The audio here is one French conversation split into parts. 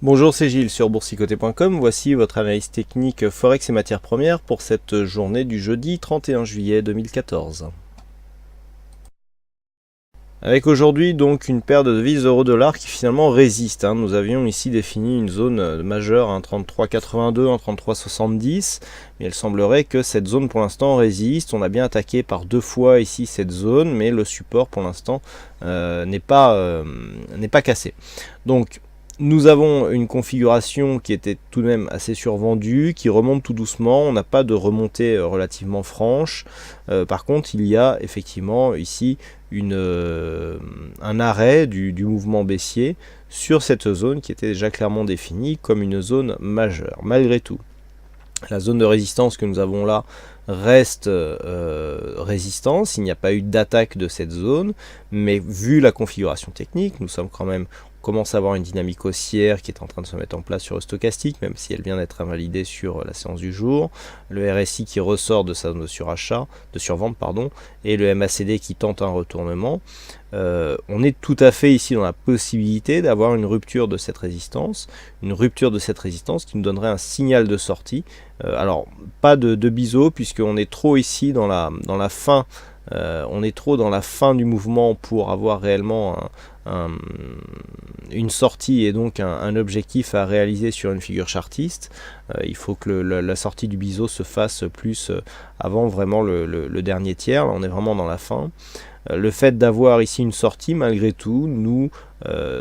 Bonjour, c'est Gilles sur boursicoté.com. Voici votre analyse technique Forex et matières premières pour cette journée du jeudi 31 juillet 2014. Avec aujourd'hui donc une paire de devises euro-dollar qui finalement résiste. Nous avions ici défini une zone majeure, 33,82, 33,70, mais il semblerait que cette zone pour l'instant résiste. On a bien attaqué par deux fois ici cette zone, mais le support pour l'instant n'est pas cassé. Donc nous avons une configuration qui était tout de même assez survendue, qui remonte tout doucement. On n'a pas de remontée relativement franche. Par contre, il y a effectivement ici un arrêt du mouvement baissier sur cette zone qui était déjà clairement définie comme une zone majeure. Malgré tout, la zone de résistance que nous avons là reste résistance. Il n'y a pas eu d'attaque de cette zone, mais vu la configuration technique, nous sommes quand même... commence à avoir une dynamique haussière qui est en train de se mettre en place sur le stochastique, même si elle vient d'être invalidée sur la séance du jour. Le RSI qui ressort de sa zone de survente, et le MACD qui tente un retournement. On est tout à fait ici dans la possibilité d'avoir une rupture de cette résistance, qui nous donnerait un signal de sortie. Alors, pas de biseau, puisqu'on est trop ici dans la fin. On est trop dans la fin du mouvement pour avoir réellement une sortie et donc un objectif à réaliser sur une figure chartiste. Il faut que la sortie du biseau se fasse plus avant vraiment le dernier tiers. Là, on est vraiment dans la fin. Le fait d'avoir ici une sortie, malgré tout, nous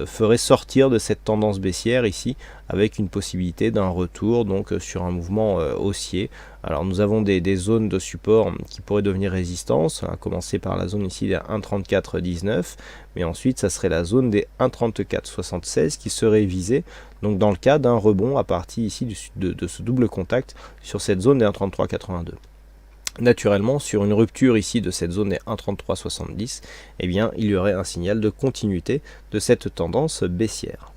ferait sortir de cette tendance baissière ici, avec une possibilité d'un retour donc sur un mouvement haussier. Alors nous avons des zones de support qui pourraient devenir résistance, à commencer par la zone ici des 1,3419, mais ensuite ça serait la zone des 1,3476 qui serait visée, donc dans le cas d'un rebond à partir ici de ce double contact sur cette zone des 1,3382. Naturellement, sur une rupture ici de cette zone des 1,3370, eh bien, il y aurait un signal de continuité de cette tendance baissière.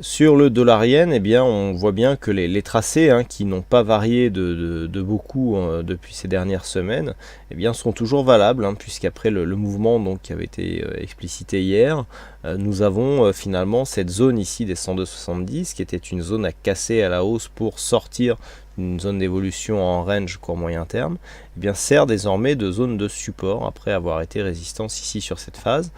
Sur le dollar-yen, eh bien, on voit bien que les tracés qui n'ont pas varié de beaucoup depuis ces dernières semaines, eh bien, sont toujours valables, puisqu'après le mouvement donc, qui avait été explicité hier, nous avons finalement cette zone ici des 102,70 qui était une zone à casser à la hausse pour sortir une zone d'évolution en range court moyen terme, eh bien, sert désormais de zone de support après avoir été résistance ici sur cette phase.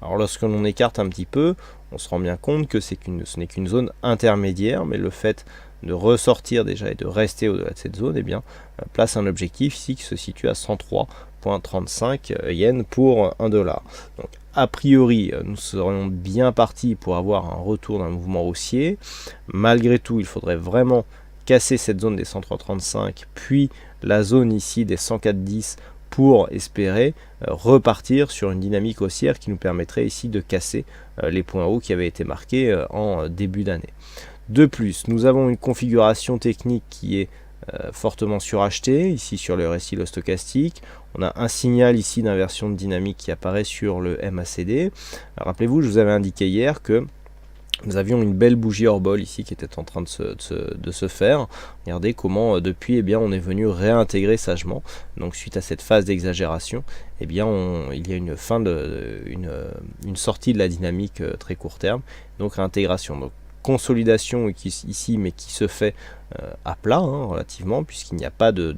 Alors lorsque l'on écarte un petit peu, on se rend bien compte que ce n'est qu'une zone intermédiaire, mais le fait de ressortir déjà et de rester au-delà de cette zone, eh bien, place un objectif ici qui se situe à 103,35 yens pour 1 dollar. Donc, a priori, nous serions bien partis pour avoir un retour d'un mouvement haussier. Malgré tout, il faudrait vraiment casser cette zone des 103,35, puis la zone ici des 104,10 pour espérer repartir sur une dynamique haussière qui nous permettrait ici de casser les points hauts qui avaient été marqués en début d'année. De plus, nous avons une configuration technique qui est fortement surachetée, ici sur le RSI, le stochastique. On a un signal ici d'inversion de dynamique qui apparaît sur le MACD. Rappelez-vous, je vous avais indiqué hier que nous avions une belle bougie hors bol ici qui était en train de se faire. Regardez comment depuis on est venu réintégrer sagement. Donc suite à cette phase d'exagération, il y a une sortie de la dynamique très court terme, donc réintégration. Donc consolidation ici, mais qui se fait à plat relativement, puisqu'il n'y a pas de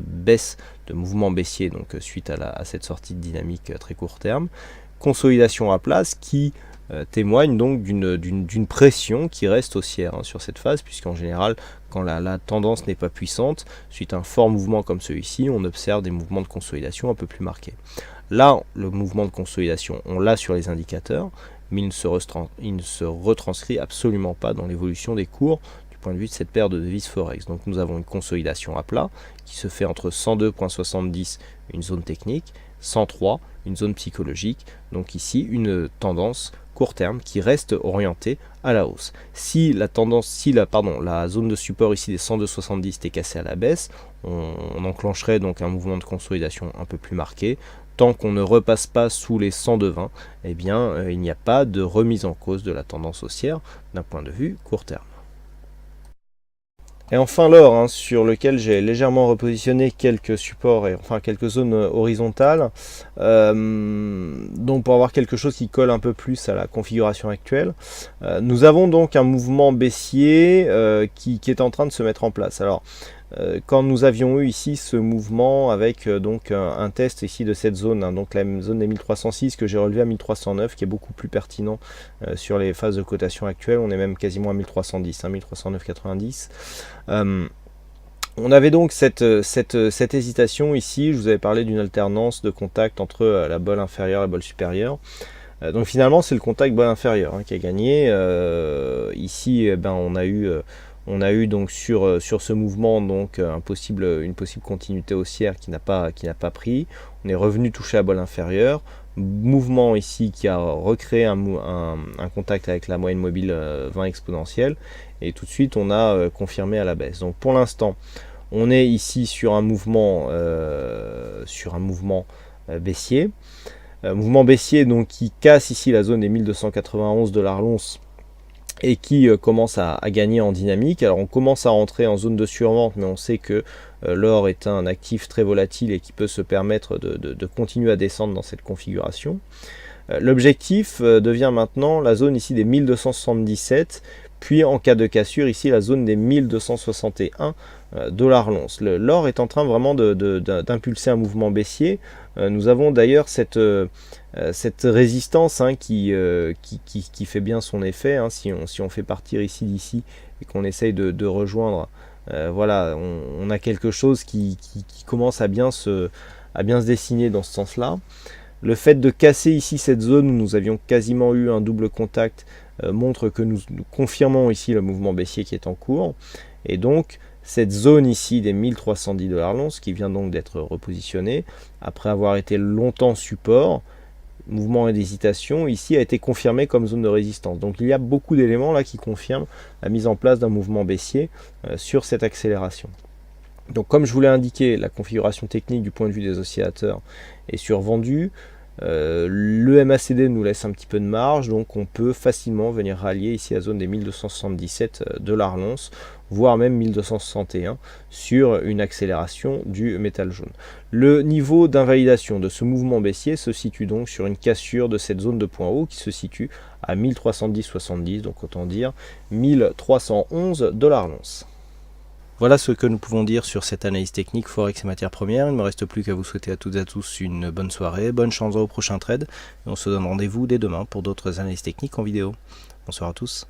baisse, de mouvement baissier donc suite à cette sortie de dynamique très court terme. Consolidation à plat, ce qui témoigne donc d'une pression qui reste haussière sur cette phase, puisqu'en général, quand la tendance n'est pas puissante, suite à un fort mouvement comme celui-ci, on observe des mouvements de consolidation un peu plus marqués. Là, le mouvement de consolidation, on l'a sur les indicateurs, mais il ne se retranscrit absolument pas dans l'évolution des cours du point de vue de cette paire de devises Forex. Donc nous avons une consolidation à plat qui se fait entre 102,70, une zone technique, 103, une zone psychologique, donc ici une tendance court terme qui reste orientée à la hausse. Si la zone de support ici des 102,70 était cassée à la baisse, on enclencherait donc un mouvement de consolidation un peu plus marqué. Tant qu'on ne repasse pas sous les 102,20, eh bien, il n'y a pas de remise en cause de la tendance haussière d'un point de vue court terme. Et enfin l'or, hein, sur lequel j'ai légèrement repositionné quelques supports et enfin quelques zones horizontales, donc pour avoir quelque chose qui colle un peu plus à la configuration actuelle. Nous avons donc un mouvement baissier qui est en train de se mettre en place. Alors quand nous avions eu ici ce mouvement avec donc un test ici de cette zone, hein, donc la zone des 1306 que j'ai relevé à 1309, qui est beaucoup plus pertinent sur les phases de cotation actuelles. On est même quasiment à 1310, hein, 1309,90. On avait donc cette hésitation ici. Je vous avais parlé d'une alternance de contact entre la bolle inférieure et la bolle supérieure. Donc finalement c'est le contact bolle inférieure, hein, qui a gagné. Ici on a eu donc sur ce mouvement donc une possible continuité haussière qui n'a pas pris. On est revenu toucher la bolle inférieure. Mouvement ici qui a recréé un contact avec la moyenne mobile 20 exponentielle. Et tout de suite on a confirmé à la baisse. Donc pour l'instant on est ici sur un mouvement baissier. Mouvement baissier donc qui casse ici la zone des 1291 $ l'once et qui commence à gagner en dynamique. Alors on commence à rentrer en zone de survente, mais on sait que l'or est un actif très volatile et qui peut se permettre de continuer à descendre dans cette configuration. L'objectif devient maintenant la zone ici des 1277, puis en cas de cassure ici la zone des 1261 $ l'once. L'or est en train vraiment d'impulser un mouvement baissier. Nous avons d'ailleurs cette résistance, hein, qui fait bien son effet, hein, si on fait partir ici d'ici et qu'on essaye de rejoindre. Voilà, on a quelque chose qui commence à bien se dessiner dans ce sens-là. Le fait de casser ici cette zone où nous avions quasiment eu un double contact montre que nous confirmons ici le mouvement baissier qui est en cours. Et donc cette zone ici des 1310 $ l'once qui vient donc d'être repositionnée après avoir été longtemps support, mouvement d'hésitation, ici a été confirmé comme zone de résistance. Donc il y a beaucoup d'éléments là qui confirment la mise en place d'un mouvement baissier sur cette accélération. Donc comme je vous l'ai indiqué, la configuration technique du point de vue des oscillateurs est survendue. Le MACD nous laisse un petit peu de marge, donc on peut facilement venir rallier ici à la zone des 1277 $ l'once, voire même 1261 sur une accélération du métal jaune. Le niveau d'invalidation de ce mouvement baissier se situe donc sur une cassure de cette zone de point haut qui se situe à 1310,70, donc autant dire 1311 $ l'once. Voilà ce que nous pouvons dire sur cette analyse technique Forex et matières premières. Il ne me reste plus qu'à vous souhaiter à toutes et à tous une bonne soirée, bonne chance au prochain trade. Et on se donne rendez-vous dès demain pour d'autres analyses techniques en vidéo. Bonsoir à tous.